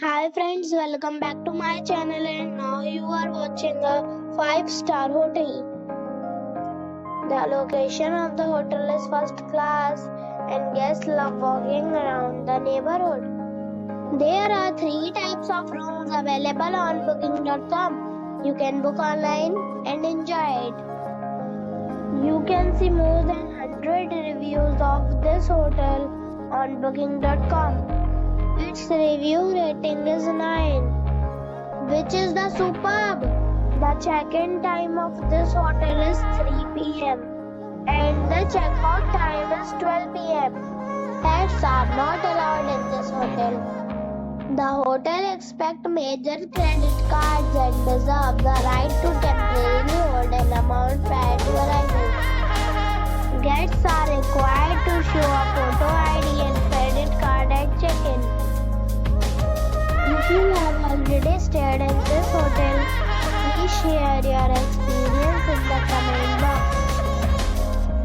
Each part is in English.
Hi friends, welcome back to my channel and now you are watching a 5-star hotel. The location of the hotel is first class and guests love walking around the neighborhood. There are 3 types of rooms available on booking.com. You can book online and enjoy it. You can see more than 100 reviews of this hotel on booking.com. Its review rating is 9, which is the superb. The check-in time of this hotel is 3 p.m. and the check-out time is 12 p.m. Pets are not allowed in this hotel. The hotel accepts major credit cards and reserves the right to temporarily hold an amount prior to arrival. Guests are required to show a photo ID and credit card at check-in. If you have already stayed in this hotel, please share your experience in the comment box.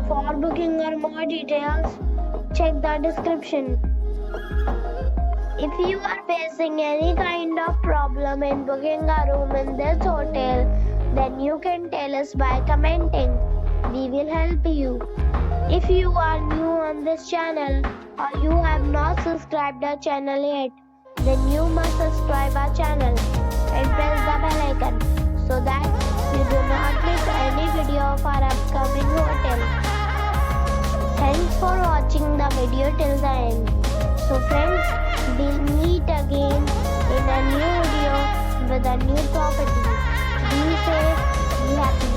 For booking or more details, check the description. If you are facing any kind of problem in booking a room in this hotel, then you can tell us by commenting. We will help you. If you are new on this channel or you have not subscribed our channel yet, then you must subscribe our channel and press the bell icon so that you do not miss any video of our upcoming hotel. Thanks for watching the video till the end. So friends, we'll meet again in a new video with a new property. Be safe, be happy.